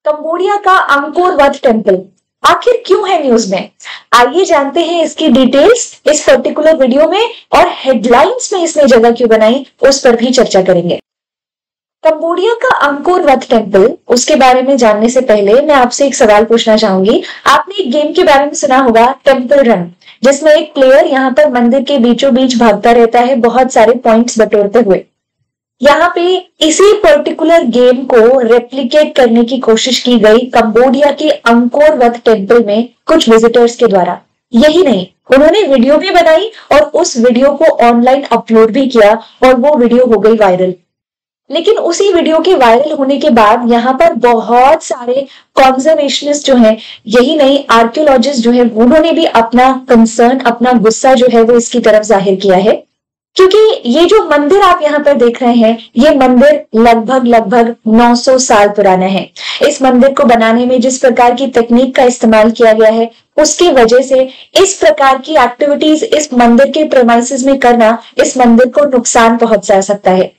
Cambodia का Angkor वत temple आखिर क्यों है न्यूज में? आइए जानते हैं इसकी डिटेल्स इस पर्टिकुलर वीडियो में, और हेडलाइंस में इसने जगह क्यों बनाई उस पर भी चर्चा करेंगे। कंबोडिया का अंकोर वत टेम्पल, उसके बारे में जानने से पहले मैं आपसे एक सवाल पूछना चाहूंगी। आपने एक गेम के बारे में सुना होगा, टेम्पल रन, जिसमें एक प्लेयर यहाँ पर मंदिर के बीचों बीच भागता रहता है बहुत सारे पॉइंट्स बटोरते हुए। यहाँ पे इसी पर्टिकुलर गेम को रेप्लिकेट करने की कोशिश की गई कंबोडिया के अंकोर वत टेम्पल में कुछ विजिटर्स के द्वारा। यही नहीं, उन्होंने वीडियो भी बनाई और उस वीडियो को ऑनलाइन अपलोड भी किया और वो वीडियो हो गई वायरल। लेकिन उसी वीडियो के वायरल होने के बाद यहाँ पर बहुत सारे कॉन्जर्वेशनिस्ट जो हैं, यही नहीं आर्कियोलॉजिस्ट जो है, उन्होंने भी अपना कंसर्न, अपना गुस्सा जो है वो इसकी तरफ जाहिर किया है। क्योंकि ये जो मंदिर आप यहाँ पर देख रहे हैं, ये मंदिर लगभग 900 साल पुराना है। इस मंदिर को बनाने में जिस प्रकार की तकनीक का इस्तेमाल किया गया है, उसकी वजह से इस प्रकार की एक्टिविटीज इस मंदिर के प्रेमाइसेस में करना इस मंदिर को नुकसान पहुंच जा सकता है।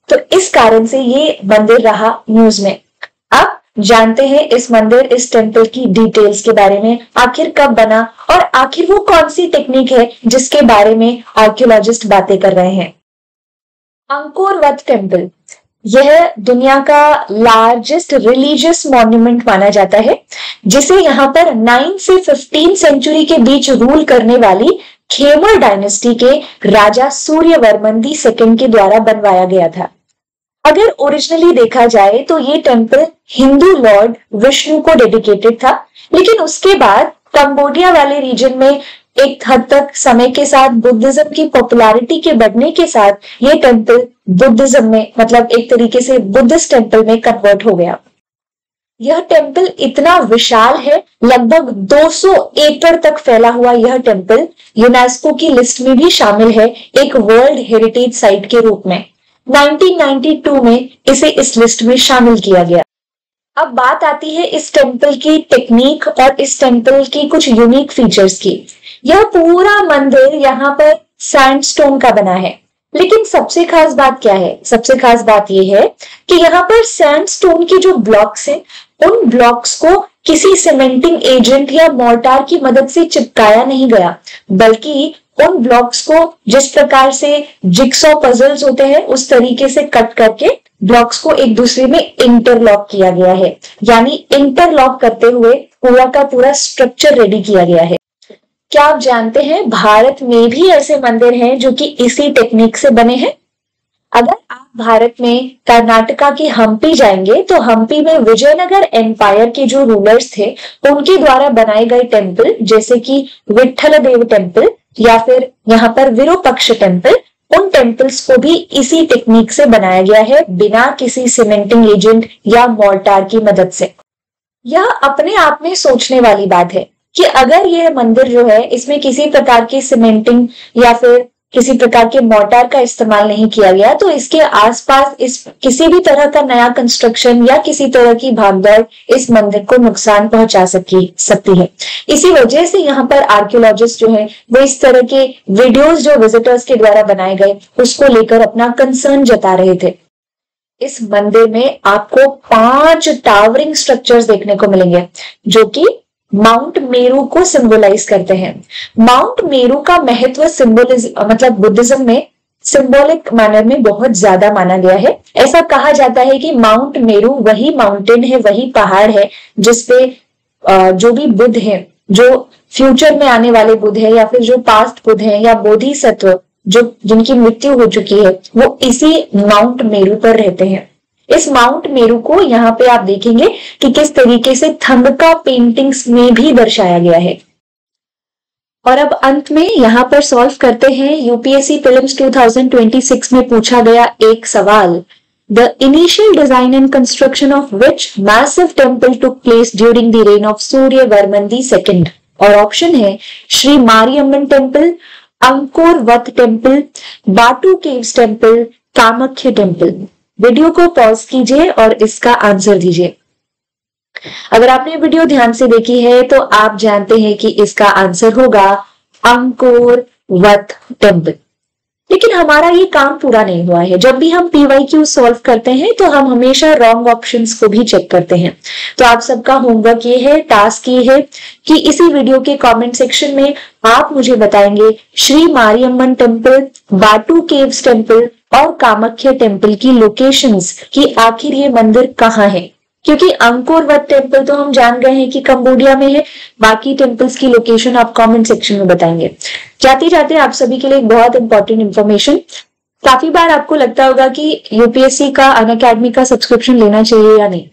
तो इस कारण से ये मंदिर रहा न्यूज में। अब जानते हैं इस मंदिर, इस टेम्पल की डिटेल्स के बारे में, आखिर कब बना और आखिर वो कौन सी टेक्निक है जिसके बारे में आर्कियोलॉजिस्ट बातें कर रहे हैं। अंकोर वत टेम्पल, यह दुनिया का लार्जेस्ट रिलीजियस मॉन्यूमेंट माना जाता है, जिसे यहाँ पर 9 से 15 सेंचुरी के बीच रूल करने वाली खेमर डायनेस्टी के राजा सूर्यवर्मन II के द्वारा बनवाया गया था। अगर ओरिजिनली देखा जाए तो ये टेम्पल हिंदू लॉर्ड विष्णु को डेडिकेटेड था, लेकिन उसके बाद कंबोडिया वाले रीजन में एक हद तक समय के साथ बुद्धिज्म की पॉपुलैरिटी के बढ़ने के साथ ये टेम्पल बुद्धिज्म में, मतलब एक तरीके से बुद्धिस्ट टेम्पल में कन्वर्ट हो गया। यह टेम्पल इतना विशाल है, लगभग 200 एकड़ तक फैला हुआ यह टेम्पल यूनेस्को की लिस्ट में भी शामिल है, एक वर्ल्ड हेरिटेज साइट के रूप में। 1992 में इसे इस लिस्ट में शामिल किया गया। अब बात आती है इस टेम्पल की टेक्निक और इस टेम्पल की कुछ यूनिक फीचर्स की। यह पूरा मंदिर यहाँ पर सैंडस्टोन का बना है, लेकिन सबसे खास बात क्या है? सबसे खास बात यह है कि यहाँ पर सैंडस्टोन के जो ब्लॉक्स हैं, उन ब्लॉक्स को किसी सीमेंटिंग एजेंट या मोर्टार की मदद से चिपकाया नहीं गया, बल्कि उन ब्लॉक्स को जिस प्रकार से जिक्सॉ पजल्स होते हैं उस तरीके से कट करके ब्लॉक्स को एक दूसरे में इंटरलॉक किया गया है। यानी इंटरलॉक करते हुए पूरा का पूरा स्ट्रक्चर रेडी किया गया है। क्या आप जानते हैं भारत में भी ऐसे मंदिर हैं जो कि इसी टेक्निक से बने हैं? अगर आप भारत में कर्नाटका की हम्पी जाएंगे तो हम्पी में विजयनगर एम्पायर के जो रूलर्स थे उनके द्वारा बनाए गए टेम्पल, जैसे कि विठल देव टेम्पल या फिर यहाँ पर विरूपक्ष टेम्पल, उन टेम्पल्स को भी इसी टेक्निक से बनाया गया है, बिना किसी सीमेंटिंग एजेंट या मोर्टार की मदद से। यह अपने आप में सोचने वाली बात है कि अगर यह मंदिर जो है इसमें किसी प्रकार की सीमेंटिंग या फिर किसी प्रकार के मोर्टार का इस्तेमाल नहीं किया गया, तो इसके आसपास इस किसी भी तरह का नया कंस्ट्रक्शन या किसी तरह की भागदौड़ इस मंदिर को नुकसान पहुंचा सकती है। इसी वजह से यहाँ पर आर्कियोलॉजिस्ट जो है वो इस तरह के वीडियोस जो विजिटर्स के द्वारा बनाए गए उसको लेकर अपना कंसर्न जता रहे थे। इस मंदिर में आपको 5 टावरिंग स्ट्रक्चर्स देखने को मिलेंगे जो कि माउंट मेरू को सिंबलाइज करते हैं। माउंट मेरू का महत्व सिंबलिज्म, मतलब बुद्धिज्म में सिंबॉलिक मैनर में बहुत ज्यादा माना गया है। ऐसा कहा जाता है कि माउंट मेरू वही माउंटेन है, वही पहाड़ है जिसपे जो भी बुद्ध है, जो फ्यूचर में आने वाले बुद्ध है या फिर जो पास्ट बुद्ध है या बोधिसत्व जो जिनकी मृत्यु हो चुकी है, वो इसी माउंट मेरू पर रहते हैं। इस माउंट मेरू को यहाँ पे आप देखेंगे कि किस तरीके से थंबका पेंटिंग्स में भी दर्शाया गया है। और अब अंत में यहाँ पर सॉल्व करते हैं यूपीएससी प्रीलिम्स 2026 में पूछा गया एक सवाल। The initial design and construction of which massive temple took place during the reign of Suryavarman II? और ऑप्शन है श्री मारियम्मन टेम्पल, अंकोर वत टेम्पल, बाटू caves temple, Kamakhya temple. Video को पॉज कीजिए और इसका आंसर दीजिए। अगर आपने वीडियो ध्यान से देखी है तो आप जानते हैं कि इसका आंसर होगा अंकोर वत टेम्पल। लेकिन हमारा ये काम पूरा नहीं हुआ है। जब भी हम PYQ सॉल्व करते हैं तो हम हमेशा रॉन्ग ऑप्शंस को भी चेक करते हैं। तो आप सबका होमवर्क ये है, टास्क ये है कि इसी वीडियो के कमेंट सेक्शन में आप मुझे बताएंगे श्री मारियम्मन टेम्पल, बाटू केव्स टेम्पल और कामाख्या टेम्पल की लोकेशंस कि आखिर ये मंदिर कहाँ है। क्योंकि अंकोर वट टेम्पल तो हम जान गए हैं कि कंबोडिया में है, बाकी टेम्पल्स की लोकेशन आप कमेंट सेक्शन में बताएंगे। जाते जाते आप सभी के लिए एक बहुत इंपॉर्टेंट इन्फॉर्मेशन, काफी बार आपको लगता होगा कि यूपीएससी का अनअकैडमी का सब्सक्रिप्शन लेना चाहिए या नहीं।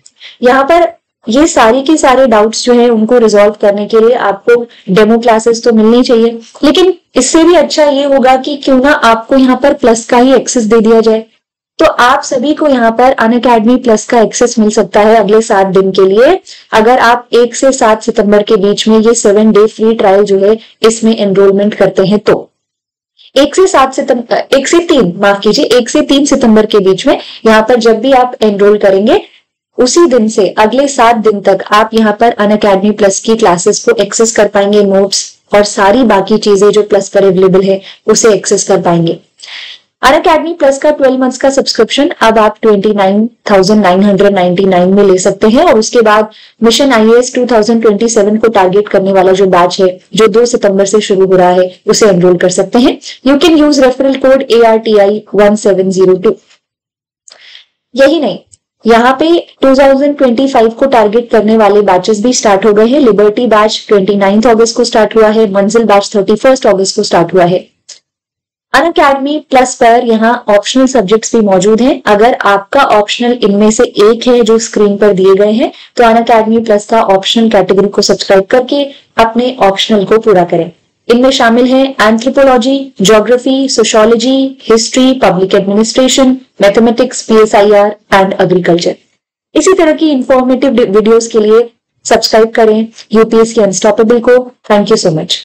यहाँ पर ये सारे के सारे डाउट्स जो है उनको रिजॉल्व करने के लिए आपको डेमो क्लासेस तो मिलनी चाहिए, लेकिन इससे भी अच्छा ये होगा कि क्यों ना आपको यहाँ पर प्लस का ही एक्सेस दे दिया जाए। तो आप सभी को यहाँ पर अनअकैडमी प्लस का एक्सेस मिल सकता है अगले 7 दिन के लिए, अगर आप 1 से 7 सितंबर के बीच में ये 7 डे फ्री ट्रायल जो है इसमें एनरोलमेंट करते हैं। तो 1 से 3 सितंबर के बीच में यहाँ पर जब भी आप एनरोल करेंगे उसी दिन से अगले 7 दिन तक आप यहाँ पर अनअकैडमी प्लस की क्लासेस को एक्सेस कर पाएंगे, नोट्स और सारी बाकी चीजें जो प्लस पर अवेलेबल है उसे एक्सेस कर पाएंगे। अनअकैडमी प्लस का 12 मंथ्स का सब्सक्रिप्शन अब आप 29,999 में ले सकते हैं और उसके बाद मिशन IAS 2027 को टारगेट करने वाला जो बैच है जो 2 सितंबर से शुरू हो रहा है उसे एनरोल कर सकते हैं। You can use referral code ARTI1702। यही नहीं, यहाँ पे 2025 को टारगेट करने वाले बैचेस भी स्टार्ट हो गए हैं। लिबर्टी बैच 29 अगस्त को स्टार्ट हुआ है, मंजिल बैच 31 अगस्त को स्टार्ट हुआ है। अनअकैडमी प्लस पर यहाँ ऑप्शनल सब्जेक्ट्स भी मौजूद हैं। अगर आपका ऑप्शनल इनमें से एक है जो स्क्रीन पर दिए गए हैं तो अनअकैडमी प्लस का ऑप्शनल कैटेगरी को सब्सक्राइब करके अपने ऑप्शनल को पूरा करें। इनमें शामिल है anthropology, geography, sociology, history, public administration, mathematics, PSIR and agriculture. इसी तरह की इंफॉर्मेटिव वीडियोस के लिए सब्सक्राइब करें यूपीएससी अनस्टॉपेबल को। Thank you so much.